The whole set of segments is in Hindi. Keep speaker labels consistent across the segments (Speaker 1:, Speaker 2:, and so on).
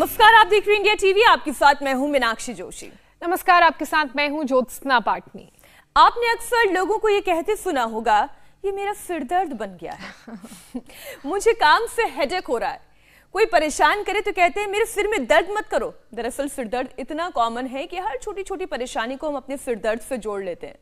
Speaker 1: नमस्कार, आप देख रहे हैं इंडिया टीवी। आपके साथ मैं हूं मीनाक्षी जोशी।
Speaker 2: नमस्कार, आपके साथ मैं हूं ज्योत्सना पाटनी।
Speaker 1: आपने अक्सर लोगों को ये कहते सुना होगा, ये मेरा सिर दर्द बन गया है। मुझे काम से हेडेक हो रहा है। कोई परेशान करे तो कहते हैं मेरे सिर में दर्द मत करो। दरअसल सिर दर्द इतना कॉमन है कि हर छोटी छोटी परेशानी को हम अपने सिर दर्द से जोड़ लेते हैं।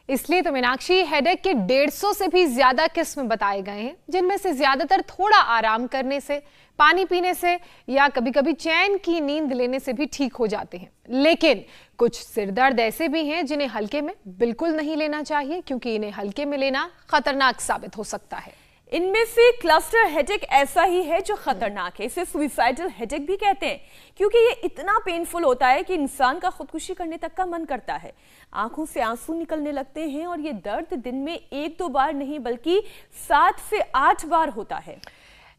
Speaker 2: इसलिए तो मीनाक्षी, हेडेक के 150 से भी ज्यादा किस्म बताए गए हैं, जिनमें से ज्यादातर थोड़ा आराम करने से, पानी पीने से या कभी कभी चैन की नींद लेने से भी ठीक हो जाते हैं। लेकिन कुछ सिर दर्द ऐसे भी हैं जिन्हें हल्के में बिल्कुल नहीं लेना चाहिए, क्योंकि इन्हें हल्के में लेना खतरनाक साबित हो सकता है।
Speaker 1: इनमें से क्लस्टर हेडेक ऐसा ही है जो खतरनाक है। इसे सुइसाइडल हेडेक भी कहते हैं, क्योंकि ये इतना पेनफुल होता है कि इंसान का खुदकुशी करने तक का मन करता है। आंखों से आंसू निकलने लगते हैं और ये दर्द दिन में 1-2 बार नहीं बल्कि 7 से 8 बार होता है।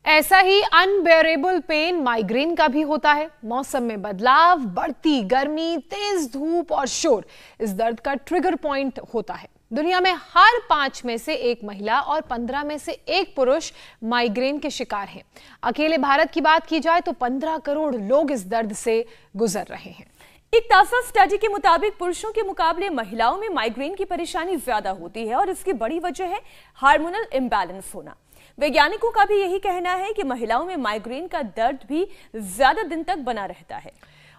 Speaker 2: ऐसा ही अनबेरेबल पेन माइग्रेन का भी होता है। मौसम में बदलाव, बढ़ती गर्मी, तेज धूप और शोर इस दर्द का ट्रिगर पॉइंट होता है। दुनिया में हर 5 में से 1 महिला और 15 में से 1 पुरुष माइग्रेन के शिकार हैं। अकेले भारत की बात की जाए तो 15 करोड़ लोग इस दर्द से गुजर रहे हैं।
Speaker 1: एक ताजा स्टडी के मुताबिक पुरुषों के मुकाबले महिलाओं में माइग्रेन की परेशानी ज्यादा होती है और इसकी बड़ी वजह है हार्मोनल इम्बैलेंस होना। वैज्ञानिकों का भी यही कहना है कि महिलाओं में माइग्रेन का दर्द भी ज्यादा दिन तक बना रहता है।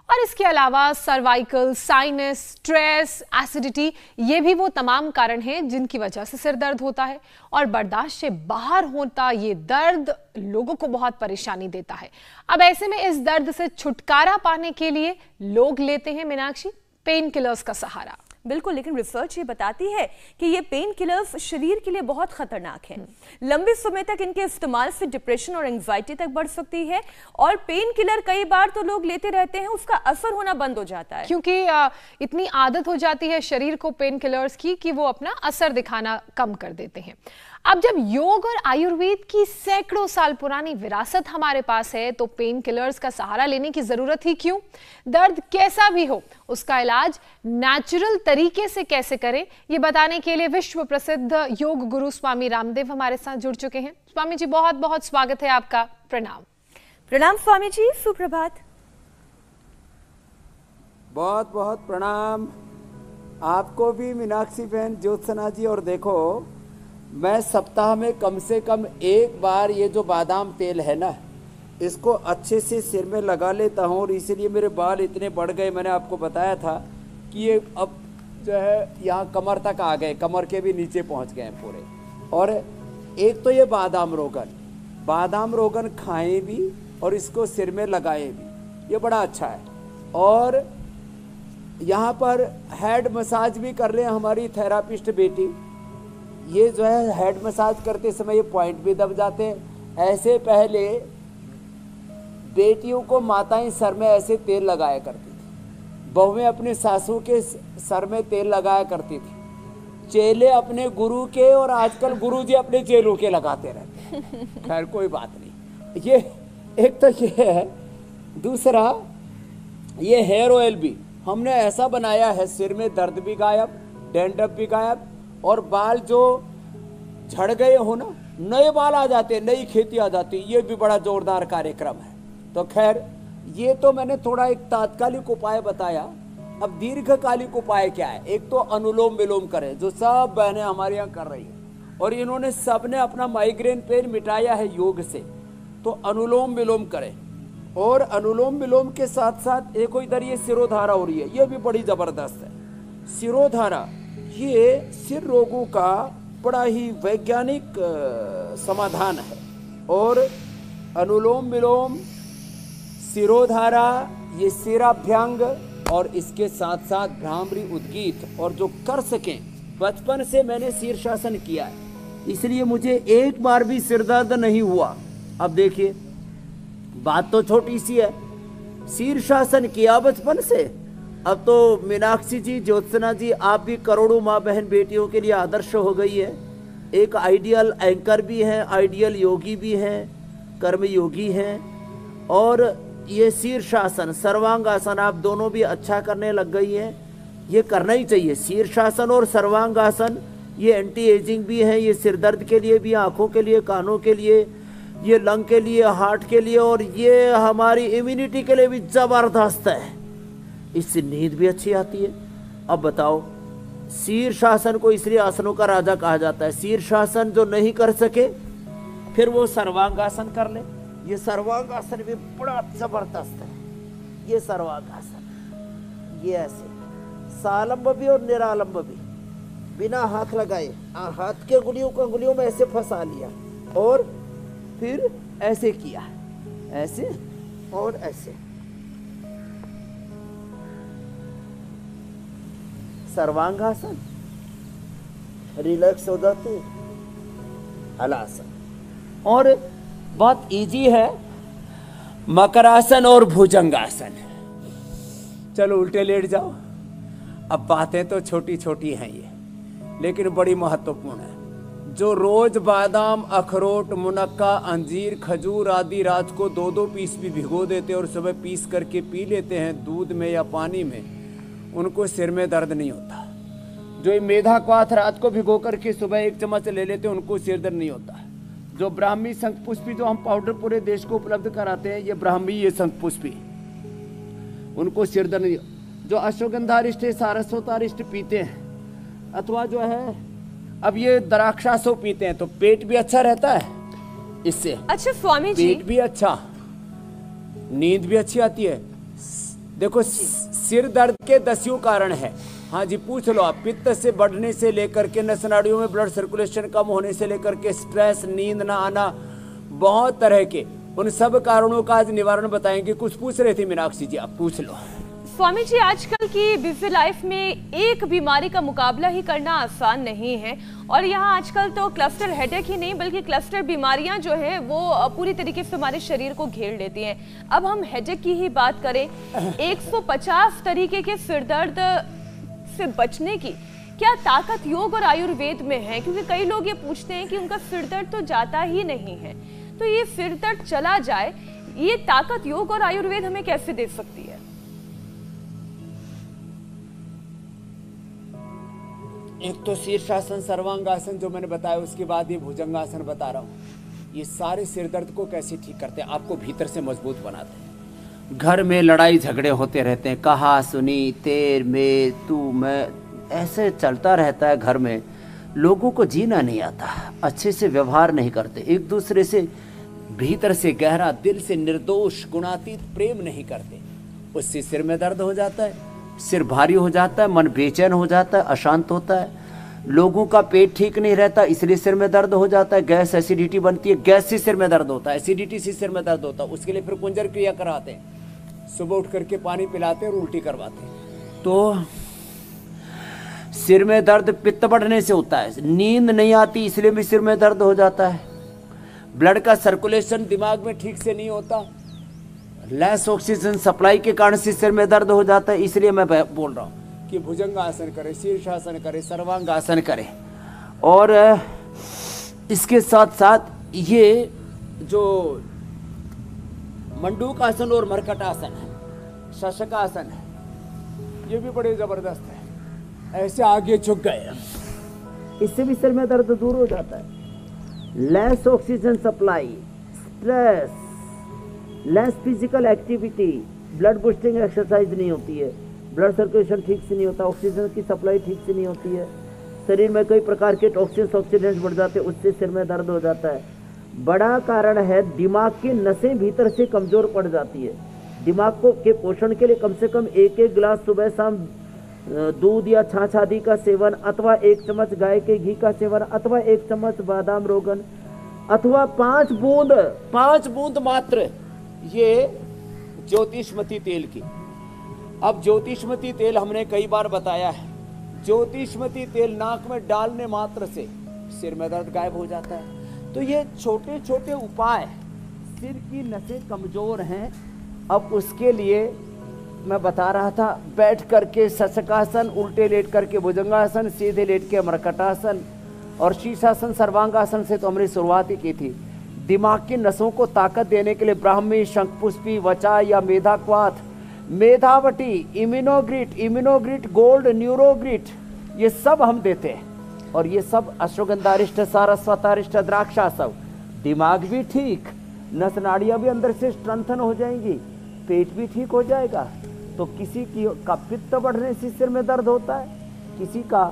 Speaker 2: और इसके अलावा सर्वाइकल, साइनस, स्ट्रेस, एसिडिटी, ये भी वो तमाम कारण हैं जिनकी वजह से सिर दर्द होता है। और बर्दाश्त से बाहर होता ये दर्द लोगों को बहुत परेशानी देता है। अब ऐसे में इस दर्द से छुटकारा पाने के लिए लोग लेते हैं मीनाक्षी पेन किलर्स का सहारा।
Speaker 1: बिल्कुल, लेकिन रिसर्च ये बताती है कि ये पेन किलर्स शरीर के लिए बहुत खतरनाक हैं। लंबे समय तक इनके इस्तेमाल से डिप्रेशन और एंजाइटी तक बढ़ सकती है। और पेन किलर कई बार तो लोग लेते रहते हैं, उसका असर होना बंद हो जाता है,
Speaker 2: क्योंकि इतनी आदत हो जाती है शरीर को पेन किलर्स की कि वो अपना असर दिखाना कम कर देते हैं। अब जब योग और आयुर्वेद की सैकड़ों साल पुरानी विरासत हमारे पास है, तो पेन किलर्स का सहारा लेने की जरूरत ही क्यों? दर्द कैसा भी हो, उसका इलाज नेचुरल तरीके से कैसे करें, ये बताने के लिए विश्व प्रसिद्ध योग गुरु स्वामी रामदेव हमारे साथ जुड़ चुके हैं। स्वामी जी, बहुत बहुत स्वागत है आपका। प्रणाम।
Speaker 1: प्रणाम स्वामी जी, सुप्रभात।
Speaker 3: बहुत बहुत प्रणाम आपको भी मीनाक्षी बहन, ज्योत्सना जी। और देखो, मैं सप्ताह में कम से कम 1 बार ये जो बादाम तेल है ना, इसको अच्छे से सिर में लगा लेता हूँ। और इसीलिए मेरे बाल इतने बढ़ गए, मैंने आपको बताया था कि ये अब जो है यहाँ कमर तक आ गए, कमर के भी नीचे पहुँच गए पूरे। और एक तो ये बादाम रोगन खाएं भी और इसको सिर में लगाएं भी, ये बड़ा अच्छा है। और यहाँ पर हेड मसाज भी कर रहे हैं हमारी थेरापिस्ट बेटी। ये जो है हेड मसाज करते समय ये पॉइंट भी दब जाते हैं। ऐसे पहले बेटियों को माताएं सर में ऐसे तेल लगाया करती थी, बहुएं अपने सासू के सर में तेल लगाया करती थी, चेले अपने गुरु के, और आजकल गुरु जी अपने चेलों के लगाते रहते हैं। खैर कोई बात नहीं। ये एक तो ये है। दूसरा, ये हेयर ऑयल भी हमने ऐसा बनाया है, सिर में दर्द भी गायब, डैंड्रफ भी गायब, और बाल जो झड़ गए हो ना, नए बाल आ जाते, नई खेती आ जाती। ये भी बड़ा जोरदार कार्यक्रम है। तो खैर, ये तो मैंने थोड़ा एक तात्कालिक उपाय बताया। अब दीर्घकालिक उपाय क्या है? एक तो अनुलोम विलोम करें, जो सब बहनें हमारे यहाँ कर रही हैं, और इन्होंने सबने अपना माइग्रेन पेन मिटाया है योग से। तो अनुलोम विलोम करें। और अनुलोम विलोम के साथ साथ एक इधर ये सिरोधारा हो रही है, ये भी बड़ी जबरदस्त है। सिरोधारा ये सिर रोगों का बड़ा ही वैज्ञानिक समाधान है। और अनुलोम विलोम, सिरोधारा, ये सिराभ्यंग, और इसके साथ साथ भ्रामरी उद्गीत, और जो कर सकें। बचपन से मैंने शीर्षासन किया है, इसलिए मुझे 1 बार भी सिर दर्द नहीं हुआ। अब देखिए, बात तो छोटी सी है, शीर्षासन किया बचपन से। अब तो मीनाक्षी जी, ज्योत्सना जी, आप भी करोड़ों माँ बहन बेटियों के लिए आदर्श हो गई है। एक आइडियल एंकर भी हैं, आइडियल योगी भी हैं, कर्म योगी हैं। और ये शीर्षासन, सर्वांगासन, आप दोनों भी अच्छा करने लग गई हैं। ये करना ही चाहिए। शीर्षासन और सर्वांगासन ये एंटी एजिंग भी है, ये सिर दर्द के लिए भी, आँखों के लिए, कानों के लिए, ये लंग के लिए, हार्ट के लिए और ये हमारी इम्यूनिटी के लिए भी जबरदस्त है। इससे नींद भी अच्छी आती है। अब बताओ, शीर्षासन को इसलिए आसनों का राजा कहा जाता है। शीर्षासन जो नहीं कर सके फिर वो सर्वांगासन कर ले। ये सर्वांगासन भी बड़ा जबरदस्त है। ये सर्वांगासन, ये ऐसे सालंब भी और निरालंब भी, बिना हाथ लगाए हाथ के अंगुलियों को अंगुलियों में ऐसे फंसा लिया और फिर ऐसे किया, ऐसे और ऐसे। सर्वांगासन, रिलैक्स हो जाते। हलासन, और बहुत इजी है, मकरासन और भुजंगासन। चलो उल्टे लेट जाओ। अब बातें तो छोटी छोटी हैं ये, लेकिन बड़ी महत्वपूर्ण है। जो रोज बादाम, अखरोट, मुनक्का, अंजीर, खजूर आदि रात को 2-2 पीस भी भिगो देते और सुबह पीस करके पी लेते हैं दूध में या पानी में, उनको सिर में दर्द नहीं होता। जो ये मेधा क्वाथ रात को भिगो करके सुबह 1 चम्मच ले लेते हैं, उनको सिर दर्द नहीं होता। जो ब्राह्मी शंखपुष्पी जो हम पाउडर पूरे देश को उपलब्ध कराते हैं, ये ब्राह्मी, ये शंखपुष्पी, उनको सिर दर्द नहीं। जो अश्वगंधारिष्ट, सारस्वतारिष्ट पीते हैं, अथवा जो है अब ये द्राक्षासो पीते हैं, तो पेट भी अच्छा रहता है इससे।
Speaker 1: अच्छा स्वामी जी,
Speaker 3: पेट भी अच्छा, नींद भी अच्छी आती है। देखो, सिर दर्द के 10 कारण है। हाँ जी, पूछ लो आप। पित्त से बढ़ने से लेकर के नस नाड़ियों में ब्लड सर्कुलेशन कम होने से लेकर के स्ट्रेस, नींद ना आना, बहुत तरह के, उन सब कारणों का आज निवारण बताएंगे। कुछ पूछ रहे थे मीनाक्षी जी, आप पूछ लो।
Speaker 1: स्वामी जी, आजकल की बिजी लाइफ में एक बीमारी का मुकाबला ही करना आसान नहीं है, और यहाँ आजकल तो क्लस्टर हेडेक ही नहीं बल्कि क्लस्टर बीमारियां जो है वो पूरी तरीके से हमारे शरीर को घेर लेती हैं। अब हम हेडेक की ही बात करें, 150 तरीके के सिरदर्द से बचने की क्या ताकत योग और आयुर्वेद में है? क्योंकि कई लोग ये पूछते हैं कि उनका सिरदर्द तो जाता ही नहीं है, तो ये सिरदर्द चला जाए, ये ताकत योग और आयुर्वेद हमें कैसे दे सकती है?
Speaker 3: एक तो शीर्षासन, सर्वांगासन जो मैंने बताया, उसके बाद ये भुजंगासन बता रहा हूँ। ये सारे सिर दर्द को कैसे ठीक करते हैं, आपको भीतर से मजबूत बनाते हैं। घर में लड़ाई झगड़े होते रहते हैं, कहा सुनी, तेर में, तू मैं, ऐसे चलता रहता है घर में। लोगों को जीना नहीं आता, अच्छे से व्यवहार नहीं करते, एक दूसरे से भीतर से गहरा दिल से निर्दोष गुणातीत प्रेम नहीं करते। उससे सिर में दर्द हो जाता है, सिर भारी हो जाता है, मन बेचैन हो जाता है, अशांत होता है। लोगों का पेट ठीक नहीं रहता, इसलिए सिर में दर्द हो जाता है। गैस, एसिडिटी बनती है, गैस से सिर में दर्द होता है, एसिडिटी से सिर में दर्द होता है। उसके लिए फिर कुंजर क्रिया कराते हैं, सुबह उठ करके पानी पिलाते हैं और उल्टी करवाते हैं। तो सिर में दर्द पित्त बढ़ने से होता है। नींद नहीं आती, इसलिए भी सिर में दर्द हो जाता है। ब्लड का सर्कुलेशन दिमाग में ठीक से नहीं होता, लेस ऑक्सीजन सप्लाई के कारण से सिर में दर्द हो जाता है। इसलिए मैं बोल रहा हूँ कि भुजंगासन करें, शीर्षासन करें, सर्वांगासन करें। और इसके साथ साथ ये जो मंडूकासन और मरकटासन है, शशकासन है, ये भी बड़े जबरदस्त है। ऐसे आगे झुक गए, इससे भी सिर में दर्द दूर हो जाता है। Less oxygen supply, stress, less physical activity, blood boosting exercise नहीं होती है, ब्लड सर्कुलेशन ठीक से नहीं होता, ऑक्सीजन की सप्लाई ठीक से नहीं होती है, शरीर में कई प्रकार के टॉक्सिन्स, ऑक्सीडेंट्स बढ़ जाते हैं, उससे सिर में दर्द हो जाता है। बड़ा कारण है दिमाग की नसें भीतर से कमजोर पड़ जाती है। दिमाग को के पोषण के लिए कम से कम 1-1 गिलास सुबह शाम दूध या छाछ आदि का सेवन, अथवा 1 चम्मच गाय के घी का सेवन, अथवा 1 चम्मच बादाम रोगन, अथवा 5 बूंद मात्र ये ज्योतिषमती तेल की। अब ज्योतिषमती तेल हमने कई बार बताया है, ज्योतिषमती तेल नाक में डालने मात्र से सिर में दर्द गायब हो जाता है। तो ये छोटे छोटे उपाय, सिर की नसें कमजोर हैं, अब उसके लिए मैं बता रहा था, बैठ करके शशकासन, उल्टे लेट करके भुजंगासन, सीधे लेट के मरकटासन और शीर्षासन, सर्वांगासन से तो हमने शुरुआत ही की थी। दिमाग की नसों को ताकत देने के लिए ब्राह्मी, शंखपुष्पी, वचा या मेधाक्वाथ, मेधावटी, इम्यूनोग्रिट, गोल्ड, न्यूरोग्रिट, ये सब हम देते हैं। और ये सब अश्वगंधारिष्ट, सारस्वतारिष्ट, द्राक्षासव, दिमाग भी ठीक, नस नाड़ियाँ भी अंदर से स्ट्रेंथन हो जाएंगी, पेट भी ठीक हो जाएगा। तो किसी का पित्त बढ़ने से सिर में दर्द होता है, किसी का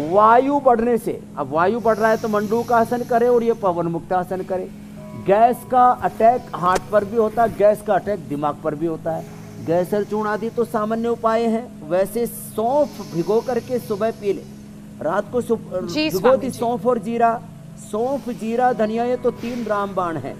Speaker 3: वायु बढ़ने से। अब वायु बढ़ रहा है तो मंडूकासन करे और ये पवन मुक्तासन करे। गैस का अटैक हार्ट पर भी होता है, गैस का अटैक दिमाग पर भी होता है। गैसर चूर्ण आदि तो सामान्य उपाय हैं। वैसे सौंफ भिगो करके सुबह पी ले, रात को भिगो दी सौंफ और जीरा, सौंफ जीरा धनिया, ये तो 3 रामबाण हैं।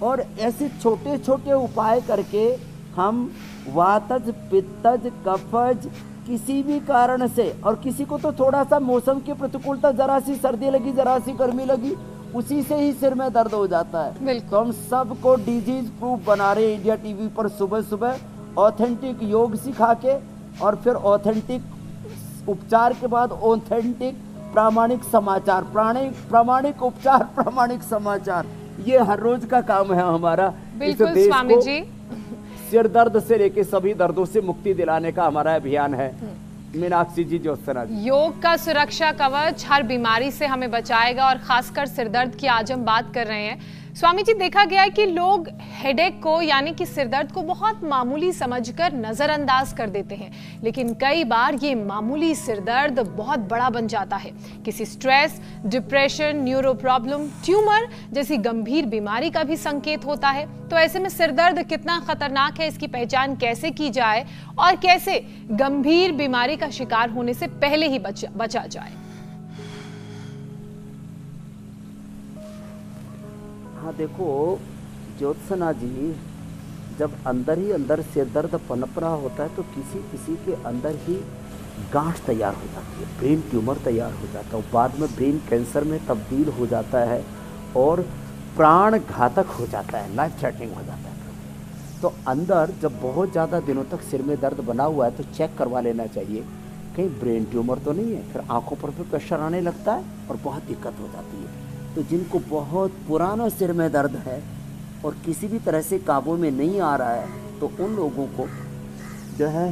Speaker 3: और ऐसे छोटे छोटे उपाय करके हम वातज, पित्तज, कफज किसी भी कारण से, और किसी को तो थोड़ा सा मौसम की प्रतिकूलता, जरा सी सर्दी लगी, जरा सी गर्मी लगी, उसी से ही सिर में दर्द हो जाता है। तो हम सबको डिजीज प्रूफ बना रहे हैं इंडिया टीवी पर सुबह सुबह, ऑथेंटिक योग सिखा के, और फिर ऑथेंटिक उपचार के बाद ऑथेंटिक प्रामाणिक समाचार, प्रामाणिक उपचार, प्रामाणिक समाचार। ये हर रोज का काम है हमारा।
Speaker 2: बिल्कुल स्वामी जी,
Speaker 3: सिर दर्द से लेके सभी दर्दों से मुक्ति दिलाने का हमारा अभियान है। मीनाक्षी जी, ज्योत्सना जी,
Speaker 2: योग का सुरक्षा कवच हर बीमारी से हमें बचाएगा, और खासकर सिरदर्द की आज हम बात कर रहे हैं। स्वामी जी, देखा गया है कि लोग हेडेक को यानी कि सिरदर्द को बहुत मामूली समझकर नजरअंदाज कर देते हैं, लेकिन कई बार ये मामूली सिरदर्द बहुत बड़ा बन जाता है। किसी stress, depression, neuro problem, tumour जैसी गंभीर बीमारी का भी संकेत होता है। तो ऐसे में सिरदर्द कितना खतरनाक है, इसकी पहचान कैसे की जाए और कैसे गंभीर बीमारी का शिकार होने से पहले ही बचा जाए?
Speaker 3: हाँ देखो ज्योत्सना जी, जब अंदर ही अंदर सिर दर्द पनप रहा होता है तो किसी किसी के अंदर ही गांठ तैयार हो जाती है, ब्रेन ट्यूमर तैयार हो जाता है, बाद में ब्रेन कैंसर में तब्दील हो जाता है और प्राण घातक हो जाता है, लाइफ थ्रेटनिंग हो जाता है। तो अंदर जब बहुत ज़्यादा दिनों तक सिर में दर्द बना हुआ है तो चेक करवा लेना चाहिए, कहीं ब्रेन ट्यूमर तो नहीं है। फिर आंखों पर भी प्रेशर आने लगता है और बहुत दिक्कत हो जाती है। तो जिनको बहुत पुराना सिर में दर्द है और किसी भी तरह से काबू में नहीं आ रहा है तो उन लोगों को जो है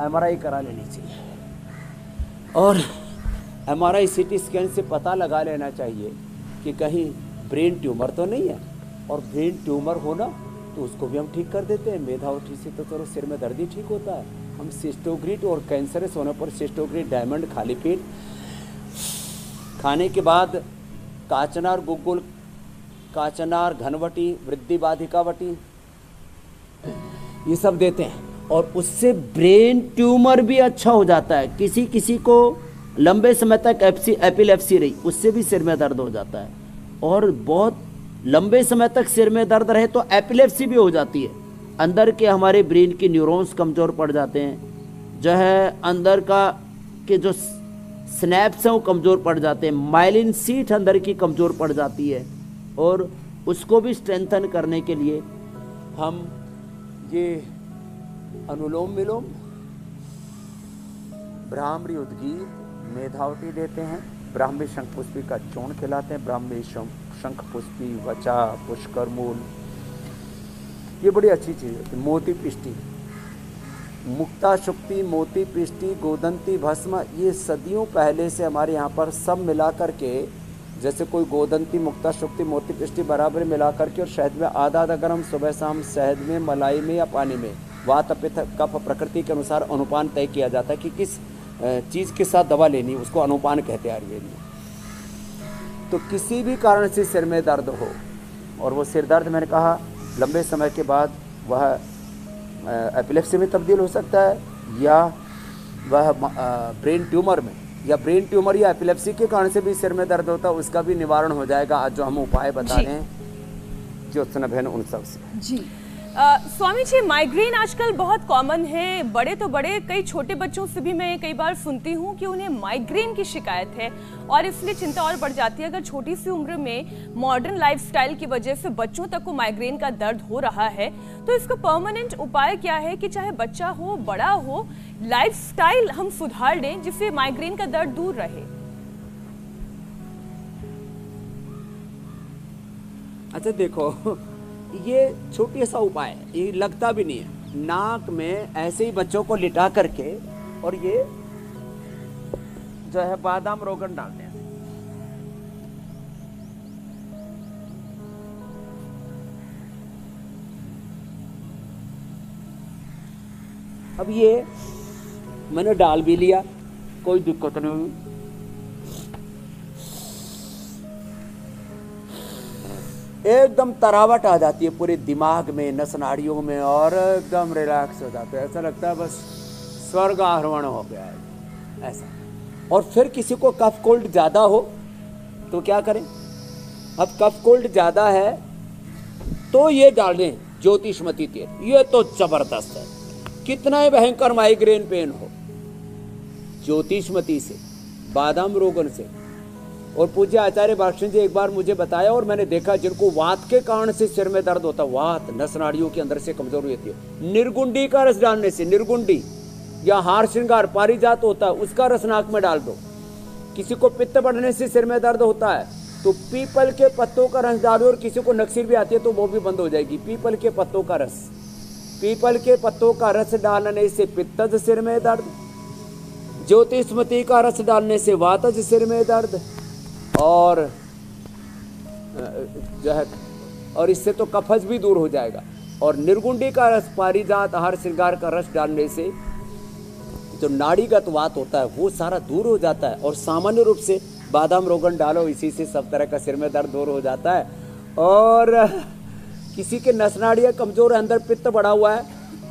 Speaker 3: MRI करा लेनी चाहिए, और MRI CT स्कैन से पता लगा लेना चाहिए कि कहीं ब्रेन ट्यूमर तो नहीं है। और ब्रेन ट्यूमर होना तो उसको भी हम ठीक कर देते हैं, मेधावठी से तो चलो सिर में दर्द ही ठीक होता है। हम सिस्टोग्रिड और कैंसरस होने पर सिस्टोग्रिड डायमंड खाली पेट खाने के बाद काचनार गुग्गुल, काचनार घनवटी, वृद्धि बाधिकावटी, ये सब देते हैं और उससे ब्रेन ट्यूमर भी अच्छा हो जाता है। किसी किसी को लंबे समय तक एपिलेप्सी रही, उससे भी सिर में दर्द हो जाता है, और बहुत लंबे समय तक सिर में दर्द रहे तो एपिलेप्सी भी हो जाती है। अंदर के हमारे ब्रेन के न्यूरॉन्स कमज़ोर पड़ जाते हैं, जो है अंदर का के जो स्नैप्स हैं वो कमज़ोर पड़ जाते हैं, माइलिन सीट अंदर की कमज़ोर पड़ जाती है, और उसको भी स्ट्रेंथन करने के लिए हम ये अनुलोम विलोम, ब्राह्मणी उद्गीत, मेधावटी देते हैं, ब्राह्मी शंखपुष्पी का चूर्ण खिलाते हैं, ब्राह्मी शंखपुष्पी, वचा, पुष्कर मूल, ये बड़ी अच्छी चीज़ है। मोती पिष्टी, मुक्ता शुक्ति, मोती पिष्टी, गोदंती भस्म, ये सदियों पहले से हमारे यहाँ पर सब मिला करके, जैसे कोई गोदंती, मुक्ता शुक्ति, मोती पिष्टी बराबर मिला करके और शहद में आधा आधा ग्राम सुबह शाम, शहद में, मलाई में या पानी में, वात पित्त कफ प्रकृति के अनुसार अनुपान तय किया जाता है कि किस चीज़ के साथ दवा लेनी, उसको अनुपान कहते हैं आयुर्वेद में। तो किसी भी कारण से सिर में दर्द हो, और वो सिर दर्द मैंने कहा लंबे समय के बाद वह एपिलेप्सी में तब्दील हो सकता है, या वह ब्रेन ट्यूमर में, या ब्रेन ट्यूमर या एपिलेप्सी के कारण से भी सिर में दर्द होता है, उसका भी निवारण हो जाएगा आज जो हम उपाय बता रहे हैं ज्योत्सना बहन उन सब से।
Speaker 1: जी स्वामी जी, माइग्रेन आजकल बहुत कॉमन है, बड़े तो बड़े, कई छोटे बच्चों से भी मैं कई बार सुनती हूँ कि उन्हें माइग्रेन की शिकायत है, और इसलिए चिंता और बढ़ जाती है अगर छोटी सी उम्र में मॉडर्न लाइफस्टाइल की वजह से बच्चों तक को माइग्रेन का दर्द हो रहा है। तो इसका परमानेंट उपाय क्या है कि चाहे बच्चा हो बड़ा हो, लाइफस्टाइल हम सुधार लें जिससे माइग्रेन का दर्द दूर रहे?
Speaker 3: अच्छा देखो, ये छोटी सा उपाय है, ये लगता भी नहीं है। नाक में ऐसे ही बच्चों को लिटा करके और ये जो है बादाम रोगन डालते हैं, अब ये मैंने डाल भी लिया, कोई दिक्कत नहीं हुई। एकदम तरावट आ जाती है पूरे दिमाग में, नस नाड़ियों में, और एकदम रिलैक्स हो जाते हैं। ऐसा लगता है बस स्वर्ग आरोहण हो गया है ऐसा। और फिर किसी को कफ कोल्ड ज़्यादा हो तो क्या करें? अब कफ कोल्ड ज़्यादा है तो ये डाल दें ज्योतिषमती तेल। ये तो ज़बरदस्त है, कितना ही भयंकर माइग्रेन पेन हो, ज्योतिषमती से, बादाम रोगन से। और पूज्य आचार्य बालकृष्ण जी एक बार मुझे बताया, और मैंने देखा जिनको वात के कारण से सिर में दर्द होता, वात नस नाड़ियों के अंदर से कमजोरी होती है, निर्गुंडी का रस डालने से, निर्गुंडी या हार श्रृंगार पारिजात होता है उसका रस नाक में डाल दो। किसी को पित्त बढ़ने से सिर में दर्द होता है तो पीपल के पत्तों का रस डालो, और किसी को नक्सीर भी आती है तो वो भी बंद हो जाएगी। पीपल के पत्तों का रस, पीपल के पत्तों का रस डालने से पित्तज सिर में दर्द, ज्योतिषमती का रस डालने से वातज सिर में दर्द, और जो है, और इससे तो कफज भी दूर हो जाएगा। और निर्गुंडी का रस, पारिजात, हार श्रृंगार का रस डालने से जो नाड़ीगत वात होता है वो सारा दूर हो जाता है। और सामान्य रूप से बादाम रोगन डालो, इसी से सब तरह का सिर में दर्द दूर हो जाता है। और किसी के नस नाड़ियाँ कमजोर है, अंदर पित्त बढ़ा हुआ है,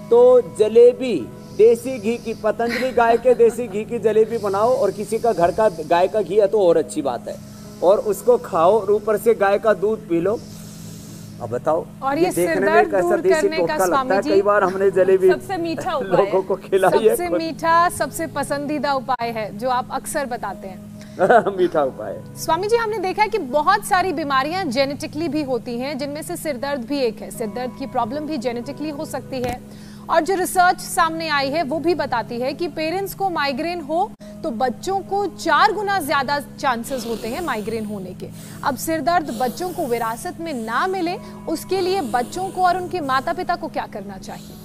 Speaker 3: तो जलेबी, देसी घी की, पतंजलि गाय के देसी घी की जलेबी बनाओ, और किसी का घर का गाय का घी है तो और अच्छी बात है, और उसको खाओ और ऊपर से गाय का दूध पी लो। अब बताओ,
Speaker 2: और ये
Speaker 3: देखने में कैसा देसी टोटका लगता है। कई बार हमने जलेबी
Speaker 1: सबसे मीठा उपाय
Speaker 3: लोगों को खिलाई है,
Speaker 2: सबसे मीठा, सबसे पसंदीदा उपाय है जो आप अक्सर बताते हैं।
Speaker 3: मीठा उपाय।
Speaker 2: स्वामी जी, हमने देखा है कि बहुत सारी बीमारियां जेनेटिकली भी होती हैं, जिनमें से सिरदर्द भी एक है। सिरदर्द की प्रॉब्लम भी जेनेटिकली हो सकती है, और जो रिसर्च सामने आई है वो भी बताती है कि पेरेंट्स को माइग्रेन हो तो बच्चों को 4 गुना ज्यादा चांसेस होते हैं माइग्रेन होने के। अब सिरदर्द बच्चों को विरासत में ना मिले, उसके लिए बच्चों को और उनके माता पिता को क्या करना चाहिए?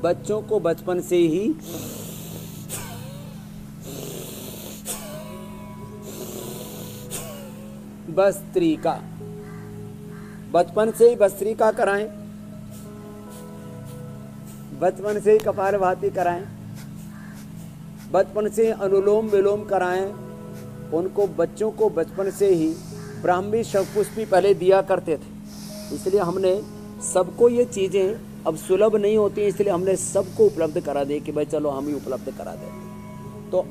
Speaker 3: बच्चों को बचपन से ही भस्त्रिका, बचपन से ही भस्त्रिका कराएं, बचपन से ही कपालभाति कराएं, बचपन से अनुलोम विलोम कराएं। उनको, बच्चों को बचपन से ही ब्राह्मी शवपुष्पी पहले दिया करते थे, इसलिए हमने सबको ये चीज़ें अब सुलभ नहीं होती, इसलिए हमने सबको उपलब्ध करा दी कि भाई चलो हम ही उपलब्ध करा दें। तो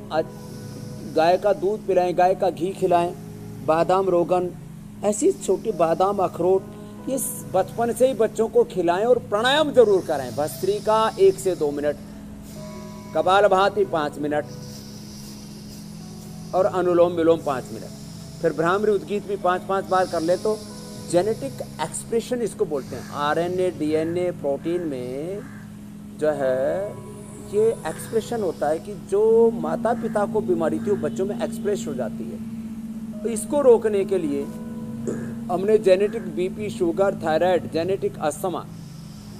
Speaker 3: गाय का दूध पिलाएं, गाय का घी खिलाएं, बादाम रोगन, ऐसी छोटी बादाम, अखरोट, ये बचपन से ही बच्चों को खिलाएं। और प्राणायाम जरूर कराएं, भस्त्रिका 1 से 2 मिनट, कपालभाति 5 मिनट, और अनुलोम विलोम 5 मिनट, फिर भ्रामरी उद्गीत भी 5-5 बार कर ले तो जेनेटिक एक्सप्रेशन इसको बोलते हैं। आरएनए, डीएनए, प्रोटीन में जो है ये एक्सप्रेशन होता है कि जो माता पिता को बीमारी थी वो बच्चों में एक्सप्रेस हो जाती है। तो इसको रोकने के लिए हमने genetic BP, sugar, thyroid, genetic asthma,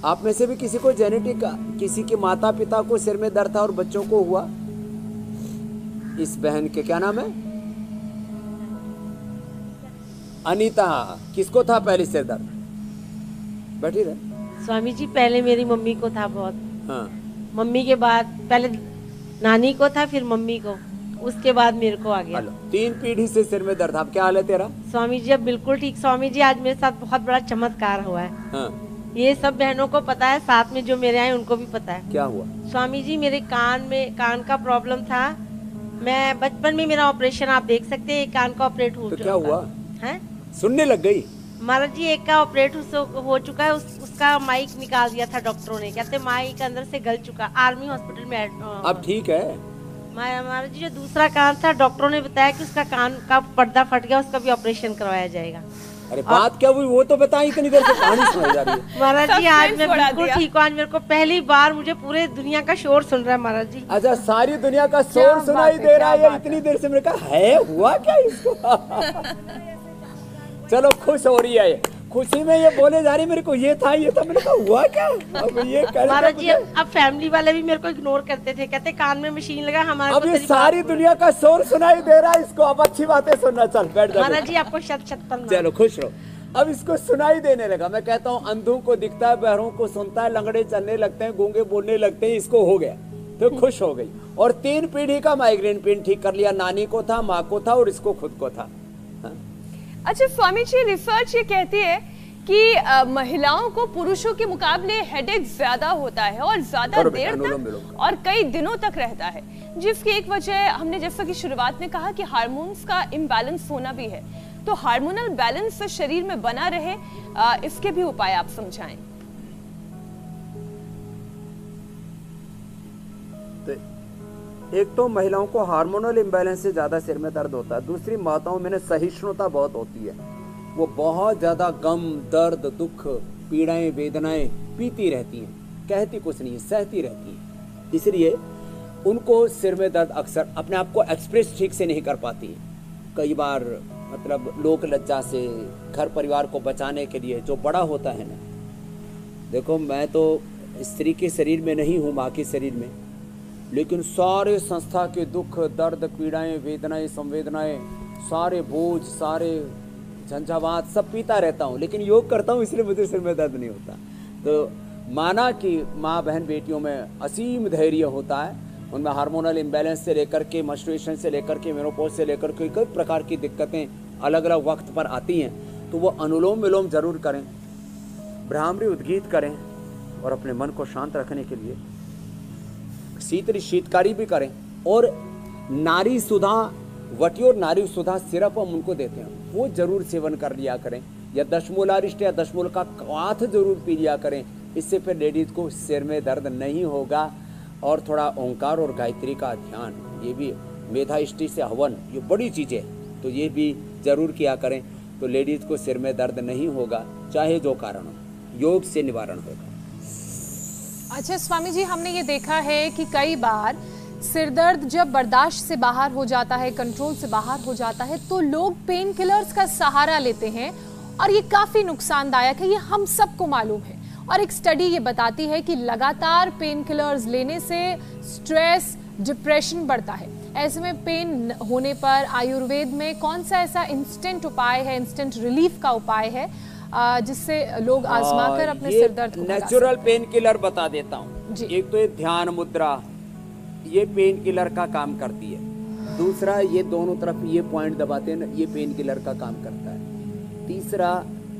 Speaker 3: आप में से भी किसी को जेनेटिक, किसी के माता पिता को सिर में दर्द था और बच्चों को हुआ? इस बहन के क्या नाम है? अनीता। किसको था पहले सिर दर्द? बैठी रहे।
Speaker 4: स्वामी जी, पहले मेरी मम्मी को था बहुत।
Speaker 3: हाँ।
Speaker 4: मम्मी के बाद पहले नानी को था, फिर मम्मी को, उसके बाद मेरे को आ गया।
Speaker 3: 3 पीढ़ी से सिर में दर्द। अब क्या हाल है तेरा?
Speaker 4: स्वामी जी अब बिल्कुल ठीक। स्वामी जी आज मेरे साथ बहुत बड़ा चमत्कार हुआ है।
Speaker 3: हाँ।
Speaker 4: ये सब बहनों को पता है, साथ में जो मेरे आए उनको भी पता है।
Speaker 3: क्या हुआ? स्वामी
Speaker 4: जी मेरे कान का प्रॉब्लम था। मैं बचपन में, मेरा ऑपरेशन आप देख सकते हैं, कान का ऑपरेट हो
Speaker 3: चुका। क्या हुआ
Speaker 4: है?
Speaker 3: सुनने लग गई?
Speaker 4: महाराज जी एक का ऑपरेट हो चुका है, उसका माइक निकाल दिया था डॉक्टरों ने, कहते माइक अंदर से गल चुका, आर्मी हॉस्पिटल में।
Speaker 3: अब ठीक है?
Speaker 4: महाराज जी जो दूसरा कान था, डॉक्टरों ने बताया कि उसका कान का पर्दा फट गया, उसका भी ऑपरेशन करवाया जाएगा।
Speaker 3: अरे बात क्या हुई वो तो बताइए, इतनी देर से कहानी सुनाई जा रही है।
Speaker 4: महाराज जी आज मैं बिल्कुल ठीक हूँ। आज मेरे को पहली बार मुझे पूरे दुनिया का शोर सुन रहा है महाराज जी।
Speaker 3: अच्छा, सारी दुनिया का शोर सुनाई दे रहा है? इतनी देर से मैंने कहा है हुआ क्या इसको? चलो खुश हो रही है, खुशी में ये बोले जा रही, मेरे को ये था ये था, मैंने कहा हुआ क्या? अब ये
Speaker 4: महाराज जी अब फैमिली वाले भी मेरे को इग्नोर करते थे, कहते कान में मशीन लगा हमारे।
Speaker 3: अब ये सारी दुनिया का शोर सुनाई दे रहा है इसको, अब अच्छी बातें सुनना। चल बैठ जा
Speaker 4: महाराज जी, आपको शत-शत प्रणाम।
Speaker 3: चलो खुश रहो। अब इसको सुनाई देने लगा। मैं कहता हूँ अंधों को दिखता है, बहरों को सुनता है, लंगड़े चलने लगते हैं, गूंगे बोलने लगते हैं, इसको हो गया तो खुश हो गई। और 3 पीढ़ी का माइग्रेन पेन ठीक कर लिया। नानी को था, माँ को था और इसको खुद को था।
Speaker 1: अच्छा स्वामी जी, रिसर्च ये कहती है कि महिलाओं को पुरुषों के मुकाबले हेडेक ज्यादा होता है और ज्यादा देर तक और कई दिनों तक रहता है, जिसकी एक वजह हमने जैसा कि शुरुआत में कहा कि हार्मोन्स का इम्बैलेंस होना भी है। तो हार्मोनल बैलेंस शरीर में बना रहे, इसके भी उपाय आप समझाएं।
Speaker 3: तो एक तो महिलाओं को हार्मोनल इम्बैलेंस से ज्यादा सिर में दर्द होता है। दूसरी माताओं में सहिष्णुता बहुत होती है, वो बहुत ज्यादा गम, दर्द, दुख, पीड़ाएं, वेदनाएं पीती रहती हैं, कहती कुछ नहीं, सहती रहती हैं। इसलिए उनको सिर में दर्द अक्सर अपने आप को एक्सप्रेस ठीक से नहीं कर पाती है। कई बार मतलब लोक लज्जा से, घर परिवार को बचाने के लिए जो बड़ा होता है ना, देखो मैं तो स्त्री के शरीर में नहीं हूँ, माँ के शरीर में, लेकिन सारे संस्था के दुख, दर्द, पीड़ाएं, वेदनाएं, संवेदनाएं, सारे बोझ, सारे झंझावात सब पीता रहता हूँ, लेकिन योग करता हूँ इसलिए मुझे सिर में दर्द नहीं होता। तो माना कि माँ बहन बेटियों में असीम धैर्य होता है, उनमें हार्मोनल इम्बैलेंस से लेकर के मेंस्ट्रुएशन से लेकर के मेनोपॉज से लेकर के कई प्रकार की दिक्कतें अलग अलग वक्त पर आती हैं, तो वो अनुलोम विलोम जरूर करें, भ्रामरी उद्गीत करें और अपने मन को शांत रखने के लिए शीतकारी भी करें। और नारी सुधा वटियोर नारी सुधा सिरप हम उनको देते हैं, वो जरूर सेवन कर लिया करें, या दशमूलारिष्ट या दशमूल का क्वाथ जरूर पी लिया करें। इससे फिर लेडीज को सिर में दर्द नहीं होगा। और थोड़ा ओंकार और गायत्री का ध्यान, ये भी मेधाइष्टि से हवन, ये बड़ी चीज़ें, तो ये भी जरूर किया करें, तो लेडीज को सिर में दर्द नहीं होगा, चाहे जो कारण हो, योग से निवारण होगा।
Speaker 2: अच्छा स्वामी जी, हमने ये देखा है कि कई बार सिर दर्द जब बर्दाश्त से बाहर हो जाता है, कंट्रोल से बाहर हो जाता है, तो लोग पेन किलर्स का सहारा लेते हैं और ये काफी नुकसानदायक है, ये हम सबको मालूम है। और एक स्टडी ये बताती है कि लगातार पेन किलर्स लेने से स्ट्रेस, डिप्रेशन बढ़ता है। ऐसे में पेन होने पर आयुर्वेद में कौन सा ऐसा इंस्टेंट उपाय है, इंस्टेंट रिलीफ का उपाय है, जिससे लोग आजमाकर अपने सिर दर्द को
Speaker 3: नेचुरल पेन किलर बता देता हूँ। एक तो ये ध्यान मुद्रा, ये पेन किलर का काम करती है। दूसरा, ये दोनों तरफ ये पॉइंट दबाते हैं ना, ये पेन किलर का काम करता है। तीसरा,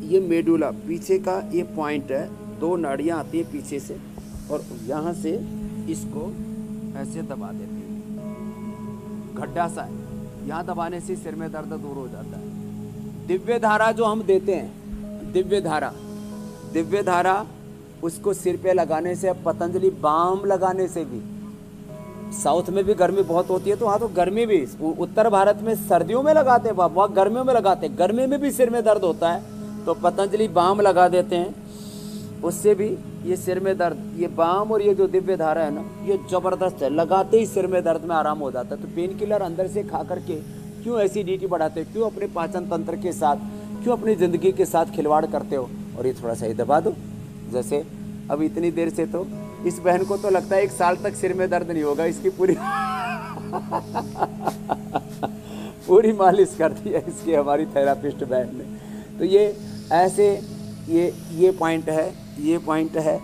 Speaker 3: ये मेडुला पीछे का ये पॉइंट है, 2 नाड़ियाँ आती है पीछे से और यहाँ से इसको ऐसे दबा देते हैं, गड्ढा सा है, यहाँ दबाने से सिर में दर्द दूर हो जाता है। दिव्य धारा जो हम देते हैं, दिव्य धारा उसको सिर पे लगाने से, पतंजलि बाम लगाने से भी, साउथ में भी गर्मी बहुत होती है तो वहाँ तो गर्मी भी, उत्तर भारत में सर्दियों में लगाते हैं, वहाँ गर्मियों में लगाते हैं, गर्मी में भी सिर में दर्द होता है तो पतंजलि बाम लगा देते हैं, उससे भी ये सिर में दर्द, ये बाम और ये जो दिव्य धारा है ना, ये जबरदस्त है, लगाते ही सिर में दर्द में आराम हो जाता है। तो पेन किलर अंदर से खा करके क्यों एसिडिटी बढ़ाते हो, क्यों अपने पाचन तंत्र के साथ, क्यों अपनी ज़िंदगी के साथ खिलवाड़ करते हो। और ये थोड़ा सा ही दबा दो, जैसे अब इतनी देर से तो इस बहन को तो लगता है 1 साल तक सिर में दर्द नहीं होगा, इसकी पूरी मालिश कर दी है इसकी हमारी थेरापिस्ट बहन ने। तो ये ऐसे ये पॉइंट है, ये पॉइंट है,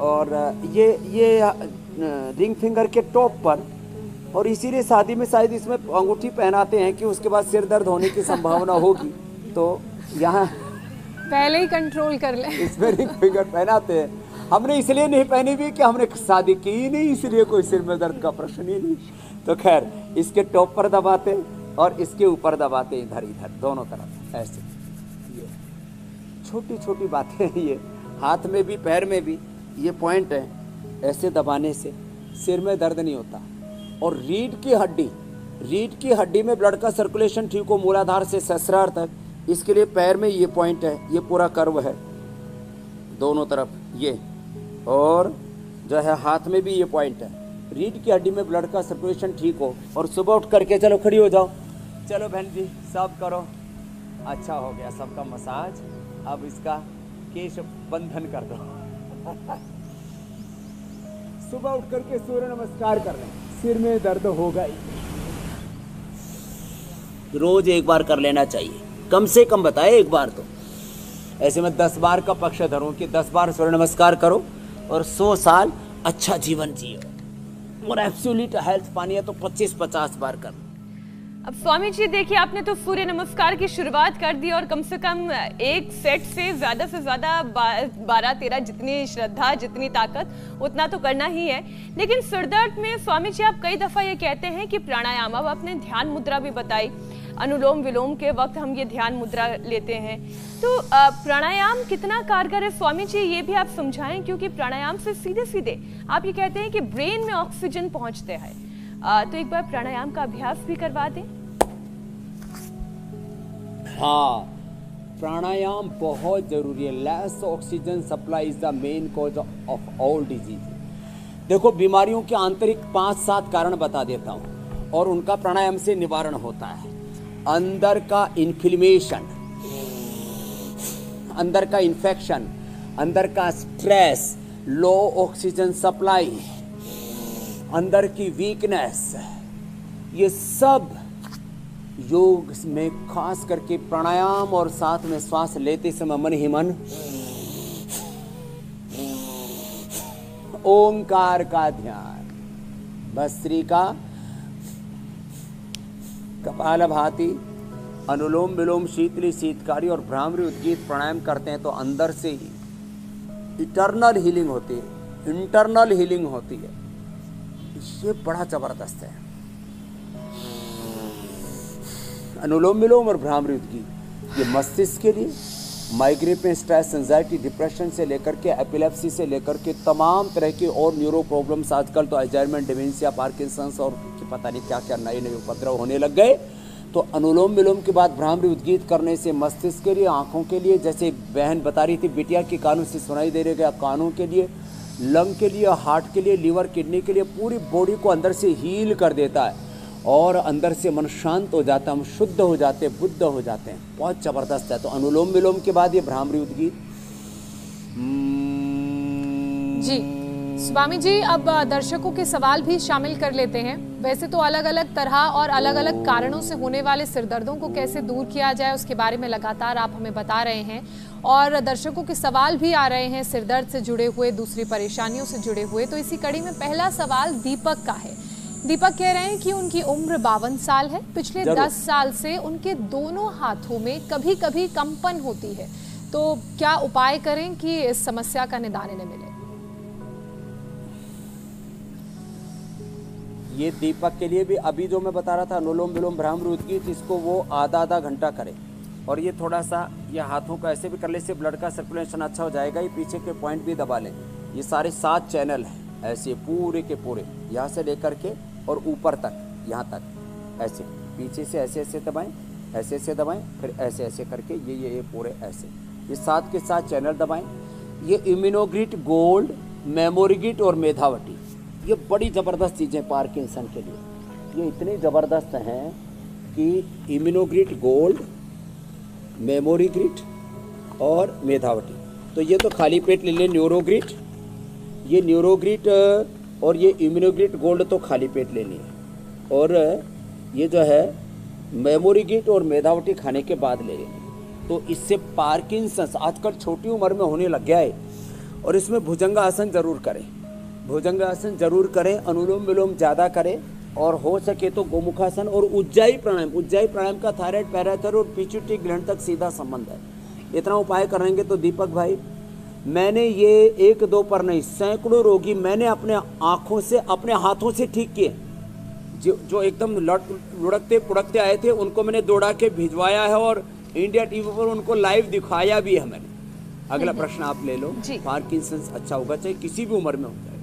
Speaker 3: और ये रिंग फिंगर के टॉप पर, और इसीलिए शादी में शायद इसमें अंगूठी पहनाते हैं कि उसके बाद सिर दर्द होने की संभावना होगी, तो यहाँ
Speaker 2: पहले ही कंट्रोल कर ले,
Speaker 3: इसमें रिंग फिंगर पहनाते हैं। हमने इसलिए नहीं पहनी भी कि हमने शादी की ही नहीं, इसलिए कोई सिर में दर्द का प्रश्न ही नहीं। तो खैर, इसके टॉप पर दबाते और इसके ऊपर दबाते, इधर दोनों तरफ ऐसे। ये छोटी छोटी बातें हैं, ये हाथ में भी पैर में भी ये पॉइंट है, ऐसे दबाने से सिर में दर्द नहीं होता। और रीढ़ की हड्डी में ब्लड का सर्कुलेशन ठीक हो, मूलाधार से सहस्रार तक, इसके लिए पैर में ये पॉइंट है, ये पूरा कर्व है दोनों तरफ ये, और जो है हाथ में भी ये पॉइंट है। रीढ़ की हड्डी में ब्लड का सर्कुलेशन ठीक हो, और सुबह उठ करके चलो खड़ी हो जाओ, चलो बहन जी सब करो, अच्छा हो गया सबका मसाज, अब इसका केश बंधन कर दो। सुबह उठ करके सूर्य नमस्कार कर लें, सिर में दर्द होगा ही। रोज एक बार कर लेना चाहिए, कम से कम बताए एक बार तो। ऐसे में 10 बार का पक्षधर हूँ कि 10 बार सूर्य नमस्कार करो और 100 साल अच्छा जीवन जियो। और एब्सोल्यूट हेल्थ पानी है तो 25-50 बार कर।
Speaker 1: अब स्वामी जी देखिए, आपने तो सूर्य नमस्कार की शुरुआत कर दी और कम से कम एक सेट से ज्यादा 12-13, जितनी श्रद्धा जितनी ताकत उतना तो करना ही है। लेकिन सिरदर्द में स्वामी जी आप कई दफा ये कहते हैं कि प्राणायाम, अब आपने ध्यान मुद्रा भी बताई, अनुलोम विलोम के वक्त हम ये ध्यान मुद्रा लेते हैं, तो प्राणायाम कितना कारगर है स्वामी जी, ये भी आप समझाएं, क्योंकि प्राणायाम से सीधे सीधे आप ये कहते हैं कि ब्रेन में ऑक्सीजन पहुंचते हैं। तो एक बार प्राणायाम का अभ्यास भी करवा दें।
Speaker 3: हाँ, प्राणायाम बहुत जरूरी है। Less oxygen supply is the main cause of all disease. देखो, बीमारियों के आंतरिक 5-7 कारण बता देता हूँ और उनका प्राणायाम से निवारण होता है। अंदर का इन्फ्लेमेशन, अंदर का इन्फेक्शन, अंदर का स्ट्रेस, लो ऑक्सीजन सप्लाई, अंदर की वीकनेस, ये सब योग में खास करके प्राणायाम और साथ में श्वास लेते समय मन ही मन ओंकार का ध्यान, भस्त्रिका, कपालभाति, अनुलोम विलोम, शीतली शीतकारी और भ्रामरी उद्गीत प्राणायाम करते हैं तो अंदर से ही इटर्नल हीलिंग होती है, इंटरनल हीलिंग होती है। ये बड़ा जबरदस्त है। अनुलोम विलोम और भ्रामरी उद्गीत ये मस्तिष्क के लिए, माइग्रेन में स्ट्रेस, एंजाइटी, डिप्रेशन से लेकर के एपिलेप्सी से लेकर के तमाम तरह के और न्यूरो प्रॉब्लम्स, आजकल तो अल्जाइमर, डिमेंशिया, पार्किंसंस और पता नहीं क्या क्या नए नए उपद्रव होने लग गए। तो अनुलोम विलोम के बाद भ्रामरी उद्गीत करने से मस्तिष्क के लिए, आंखों के लिए, जैसे बहन बता रही थी बिटिया के कानों से सुनाई दे रहा, कानों के लिए, लंग के लिए, हार्ट के लिए, लीवर, किडनी के लिए, पूरी बॉडी को अंदर से हील कर देता है और अंदर से मन शांत हो जाता है, हम शुद्ध हो जाते हैं, बुद्ध हो जाते हैं। बहुत ज़बरदस्त है। तो अनुलोम विलोम के बाद ये भ्रामरी उद्गीत।
Speaker 2: जी स्वामी जी, अब दर्शकों के सवाल भी शामिल कर लेते हैं। वैसे तो अलग अलग तरह और अलग अलग कारणों से होने वाले सिरदर्दों को कैसे दूर किया जाए उसके बारे में लगातार आप हमें बता रहे हैं और दर्शकों के सवाल भी आ रहे हैं सिरदर्द से जुड़े हुए, दूसरी परेशानियों से जुड़े हुए। तो इसी कड़ी में पहला सवाल दीपक का है। दीपक कह रहे हैं कि उनकी उम्र 52 साल है। पिछले 10 साल से उनके दोनों हाथों में कभी कभी कंपन होती है, तो क्या उपाय करें कि इस समस्या का निदान इन्हें मिले?
Speaker 3: ये दीपक के लिए भी अभी जो मैं बता रहा था अनुलोम विलोम भ्रामरी उद्गीत, इसको वो आधा घंटा करे और ये थोड़ा सा ये हाथों को ऐसे भी कर ले, इससे ब्लड का सर्कुलेशन अच्छा हो जाएगा। ये पीछे के पॉइंट भी दबा लें। ये सारे 7 चैनल हैं ऐसे पूरे के पूरे, यहाँ से लेकर के और ऊपर तक, यहाँ तक ऐसे पीछे से ऐसे ऐसे दबाएं, ऐसे ऐसे दबाएं, फिर ऐसे ऐसे करके ये पूरे ऐसे, ये 7 के 7 चैनल दबाएं। ये इम्यूनोग्रिड गोल्ड, मेमोरीग्रिड और मेधावटी, ये बड़ी ज़बरदस्त चीज़ें पार्किंसन के लिए। ये इतनी ज़बरदस्त हैं कि इम्यूनोग्रिड गोल्ड, मेमोरीग्रिड और मेधावटी, तो ये तो खाली पेट ले लें। न्यूरोग्रिड, ये न्यूरोग्रिड और ये इम्यूनोग्रिड गोल्ड तो खाली पेट लेनी है, और ये जो है मेमोरीग्रिड और मेधावटी खाने के बाद ले लेनी। तो इससे पार्किंसंस आजकल छोटी उम्र में होने लग गया है। और इसमें भुजंगासन ज़रूर करें, भुजंगासन जरूर करें, अनुलोम विलोम ज़्यादा करें और हो सके तो गोमुखासन और उज्जाई प्राणायाम। उज्जाई प्राणायाम का थायराइड, पैराथायराइड और पिट्यूटरी ग्लैंड तक सीधा संबंध है। इतना उपाय करेंगे तो दीपक भाई, मैंने ये 1-2 पर नहीं, सैकड़ों रोगी मैंने अपने आँखों से, अपने हाथों से ठीक किए। जो एकदम लुढ़कते पुड़कते आए थे उनको मैंने दौड़ा के भिजवाया है और इंडिया टीवी पर उनको लाइव दिखाया भी है मैंने। अगला प्रश्न आप ले लो। पार्किंसंस अच्छा होगा चाहे किसी भी उम्र में हो जाए।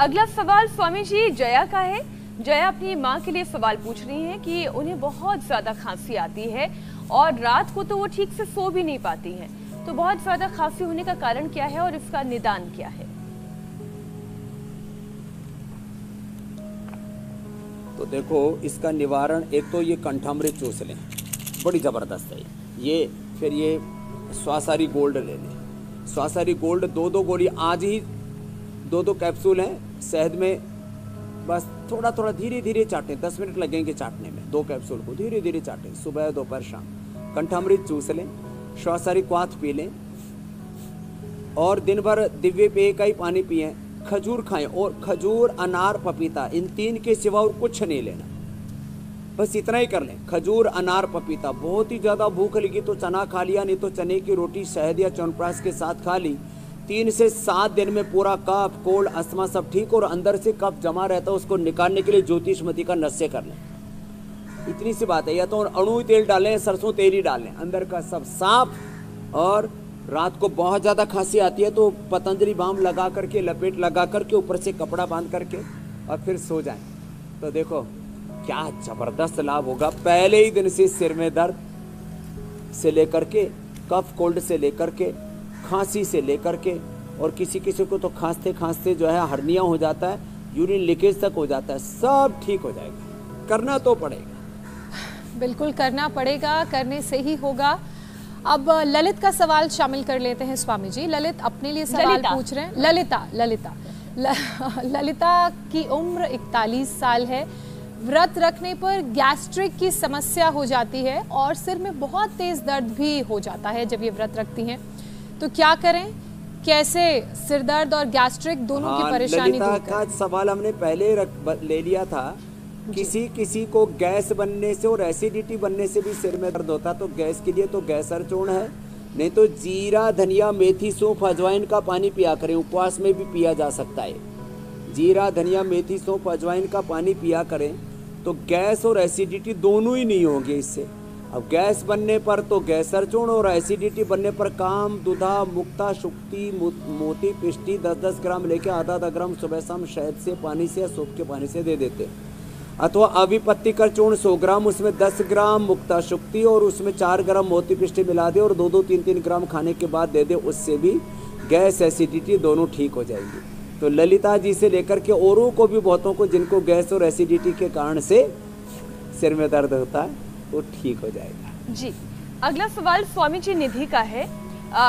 Speaker 1: अगला सवाल स्वामी जी जया का है। जया अपनी माँ के लिए सवाल पूछ रही हैं कि उन्हें बहुत ज़्यादा खांसी आती है और रात को तो वो ठीक से सो भी नहीं पाती हैं। तो बहुत ज़्यादा खांसी होने का कारण क्या है और इसका निदान क्या है?
Speaker 3: तो देखो, इसका निवारण एक तो ये कंठामृत चूस लें, बड़ी ज़बरदस्त है ये। फिर ये स्वासारी गोल्ड ले लें। स्वासारी गोल्ड 2-2 गोली, आज ही 2-2 कैप्सूल हैं शहद में, बस थोड़ा थोड़ा धीरे धीरे चाटें, 10 मिनट लगेंगे चाटने में। 2 कैप्सूल को धीरे धीरे चाटें, सुबह दोपहर शाम। कंठामृत चूस लें, श्वासारी क्वाथ पी लें, और दिन भर दिव्य पेय का ही पानी पिएं, खजूर खाएं, और खजूर, अनार, पपीता, इन 3 के सिवा और कुछ नहीं लेना, बस इतना ही कर लें। खजूर, अनार, पपीता। बहुत ही ज़्यादा भूख लगी तो चना खा लिया, नहीं तो चने की रोटी शहद या च्यवनप्राश के साथ खा ली। 3 से 7 दिन में पूरा कफ, कोल्ड, अस्थमा सब ठीक, और अंदर से कफ जमा रहता है उसको निकालने के लिए ज्योतिषमती का नस्य कर लें। इतनी सी बात है। या तो अणु तेल डालें, सरसों तेल ही डालें, अंदर का सब साफ। और रात को बहुत ज़्यादा खांसी आती है तो पतंजलि बाम लगा करके, लपेट लगा करके, ऊपर से कपड़ा बांध करके और फिर सो जाएं, तो देखो क्या ज़बरदस्त लाभ होगा। पहले ही दिन से सिर में दर्द से लेकर के, कफ कोल्ड से लेकर के, खांसी से लेकर के, और किसी किसी को तो खांसते खांसते जो है हर्निया हो जाता है, यूरिन लीकेज तक हो जाता है, सब ठीक हो जाएगा। करना तो पड़ेगा,
Speaker 2: बिल्कुल करना पड़ेगा, करने से ही होगा। अब ललित का सवाल शामिल कर लेते हैं स्वामी जी। ललित अपने लिए सवाल पूछ रहे हैं। ललिता की उम्र 41 साल है। व्रत रखने पर गैस्ट्रिक की समस्या हो जाती है और सिर में बहुत तेज दर्द भी हो जाता है जब ये व्रत रखती हैं, तो क्या करें? कैसे सिर दर्द और गैस्ट्रिक दोनों की परेशानी दूर करें?
Speaker 3: का सवाल हमने पहले ले लिया था। किसी को गैस बनने से और एसिडिटी बनने से भी सिर में दर्द होता है, तो गैस के लिए तो गैसर चूर्ण है, नहीं तो जीरा, धनिया, मेथी, सौंफ, अजवाइन का पानी पिया करें। उपवास में भी पिया जा सकता है। जीरा, धनिया, मेथी, सौंफ, अजवाइन का पानी पिया करें तो गैस और एसिडिटी दोनों ही नहीं होंगे इससे। अब गैस बनने पर तो गैसर चूर्ण, और एसिडिटी बनने पर काम, दुधा, मुक्ता, शुक्ति, मोती, पिष्टी 10-10 ग्राम लेके आधा ग्राम सुबह शाम शहद से, पानी से या सूप के पानी से दे देते। अथवा अभिपत्ति का चूर्ण 100 ग्राम, उसमें 10 ग्राम मुक्ता शुक्ति और उसमें 4 ग्राम मोती पिष्टी मिला दे और 2-2, 3-3 ग्राम खाने के बाद दे दे, उससे भी गैस, एसिडिटी दोनों ठीक हो जाएगी। तो ललिता जी से लेकर के औरों को भी, बहुतों को जिनको गैस और एसिडिटी के कारण से सिर में दर्द होता है, वो ठीक हो जाएगा।
Speaker 1: जी, अगला सवाल स्वामी जी निधि का है।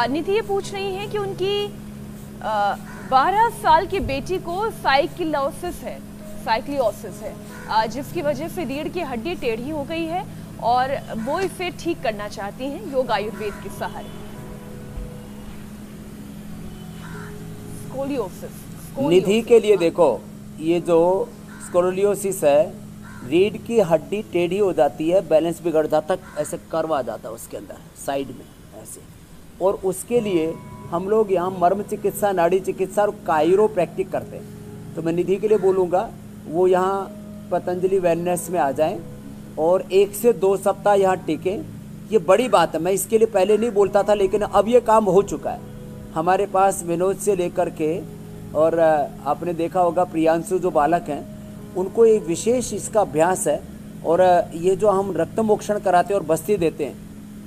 Speaker 1: निधि ये पूछ रही है कि उनकी 12 साल की बेटी को साइकिलोसिस है, जिसकी वजह से रीढ़ की हड्डी टेढ़ी हो गई है और वो इसे ठीक करना चाहती हैं योग आयुर्वेद के सहारे। स्कोलियोसिस
Speaker 3: निधि के लिए देखो, ये जो स्कोलियोसिस है, रीढ़ की हड्डी टेढ़ी हो जाती है, बैलेंस बिगड़ जाता है, ऐसे कर्व आ जाता है उसके अंदर साइड में ऐसे, और उसके लिए हम लोग यहाँ मर्म चिकित्सा, नाड़ी चिकित्सा और कायरोप्रैक्टिक करते हैं। तो मैं निधि के लिए बोलूँगा वो यहाँ पतंजलि वेलनेस में आ जाएं और 1 से 2 सप्ताह यहाँ टिकें। ये बड़ी बात है, मैं इसके लिए पहले नहीं बोलता था, लेकिन अब ये काम हो चुका है। हमारे पास विनोद से लेकर के, और आपने देखा होगा प्रियांशु जो बालक हैं, उनको एक विशेष इसका अभ्यास है, और ये जो हम रक्त मोक्षण कराते हैं और बस्ती देते हैं,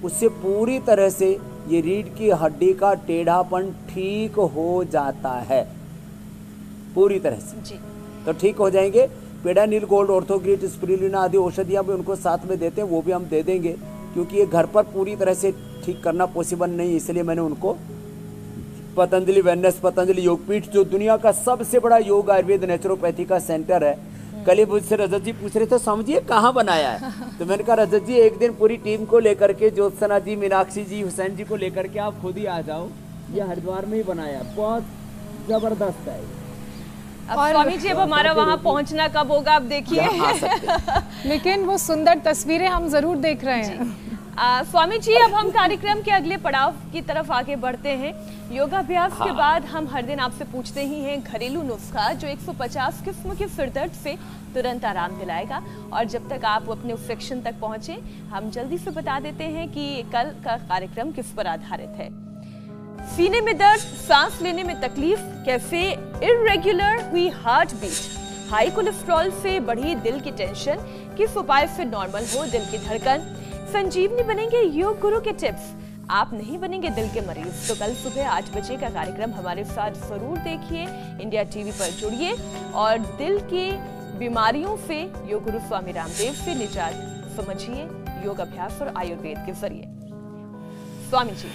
Speaker 3: उससे पूरी तरह से ये रीढ़ की हड्डी का टेढ़ापन ठीक हो जाता है पूरी तरह से जी। तो ठीक हो जाएंगे। पेडानिल गोल्ड, ऑर्थोग्रिट, स्पिरुलिना आदि औषधियाँ भी उनको साथ में देते हैं, वो भी हम दे देंगे, क्योंकि ये घर पर पूरी तरह से ठीक करना पॉसिबल नहीं, इसलिए मैंने उनको पतंजलि वेलनेस, पतंजलि योगपीठ, जो दुनिया का सबसे बड़ा योग आयुर्वेद नेचुरोपैथी का सेंटर है। कल ही मुझसे रजत जी पूछ रहे थे, समझिए कहाँ बनाया है, तो मैंने कहा रजत जी एक दिन पूरी टीम को लेकर के, ज्योत्सना जी, मीनाक्षी जी, हुसैन जी को लेकर के आप खुद ही आ जाओ, ये हरिद्वार में ही बनाया, बहुत जबरदस्त है।
Speaker 1: अब स्वामी जी अब हमारा वहाँ पहुँचना कब होगा आप देखिए
Speaker 2: लेकिन वो सुंदर तस्वीरें हम जरूर देख रहे हैं।
Speaker 1: स्वामी जी अब हम कार्यक्रम के अगले पड़ाव की तरफ आगे बढ़ते हैं। योगाभ्यास के बाद हम हर दिन आपसे पूछते ही हैं घरेलू नुस्खा जो 150 किस्म के सिरदर्द से तुरंत आराम दिलाएगा। और जब तक आप अपने उस सेक्शन तक पहुंचे, हम जल्दी से बता देते हैं कि कल का कार्यक्रम किस पर आधारित है। सीने में दर्द, सांस लेने में तकलीफ, कैसे इर्रेगुलर हुई हार्ट बीट, हाई कोलेस्ट्रॉल से बढ़ी दिल की टेंशन, किस उपाय से नॉर्मल हो दिल की धड़कन, संजीवनी बनेंगे योग गुरु के टिप्स, आप नहीं बनेंगे दिल के मरीज। तो कल सुबह 8 बजे का कार्यक्रम हमारे साथ जरूर देखिए, इंडिया टीवी पर जुड़िए और दिल की बीमारियों से योग गुरु स्वामी रामदेव से निजात समझिए योग अभ्यास और आयुर्वेद के जरिए। स्वामी जी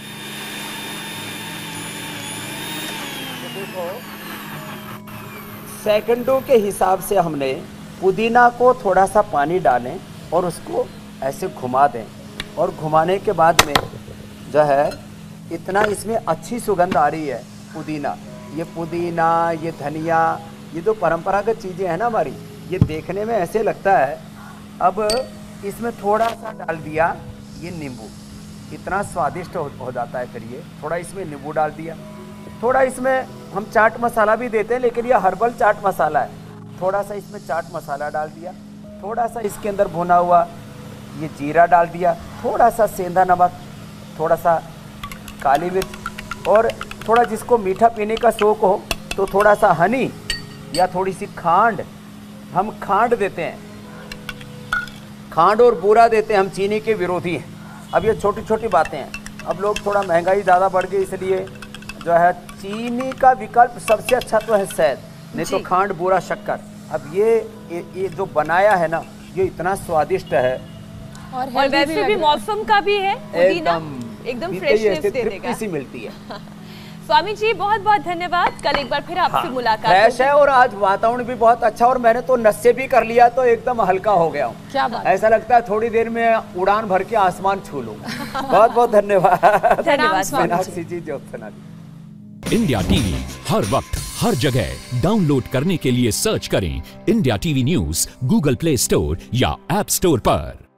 Speaker 3: देखो, सेकंडों के हिसाब से हमने पुदीना को थोड़ा सा पानी डालें और उसको ऐसे घुमा दें, और घुमाने के बाद में जो है इतना इसमें अच्छी सुगंध आ रही है। पुदीना, ये धनिया, ये जो परंपरागत चीज़ें हैं ना हमारी, ये देखने में ऐसे लगता है। अब इसमें थोड़ा सा डाल दिया ये नींबू, इतना स्वादिष्ट हो जाता है। फिर ये थोड़ा इसमें नींबू डाल दिया, थोड़ा इसमें हम चाट मसाला भी देते हैं, लेकिन ये हर्बल चाट मसाला है। थोड़ा सा इसमें चाट मसाला डाल दिया, थोड़ा सा इसके अंदर भुना हुआ ये जीरा डाल दिया, थोड़ा सा सेंधा नमक, थोड़ा सा काली मिर्च, और थोड़ा जिसको मीठा पीने का शौक हो तो थोड़ा सा हनी या थोड़ी सी खांड, हम खांड देते हैं। खांड और बूरा देते हैं, हम चीनी के विरोधी हैं। अब ये छोटी छोटी बातें हैं। अब लोग थोड़ा महंगाई ज़्यादा बढ़ गई, इसलिए जो है चीनी का विकल्प सबसे अच्छा तो है शहद, नहीं तो खांड, बूरा, शक्कर। अब ये जो बनाया है ना, ये इतना स्वादिष्ट है
Speaker 1: और वैसे भी मौसम का भी है, एकदम फ्रेशनेस दे देगा,
Speaker 3: सी मिलती है।
Speaker 1: स्वामी जी बहुत बहुत धन्यवाद, कल एक बार फिर आपसे मुलाकात
Speaker 3: फ्रेश है और आज वातावरण भी बहुत अच्छा, और मैंने तो नशे भी कर लिया तो एकदम हल्का हो गया हूँ।
Speaker 2: क्या बात,
Speaker 3: ऐसा लगता है थोड़ी देर में उड़ान भर के आसमान छू लूंगा। बहुत बहुत धन्यवाद।
Speaker 1: धन्यवाद
Speaker 3: मीनाक्षी जी, ज्योत्सना जी।
Speaker 5: इंडिया टीवी हर वक्त हर जगह डाउनलोड करने के लिए सर्च करें India TV news Google play store या ऐप स्टोर पर।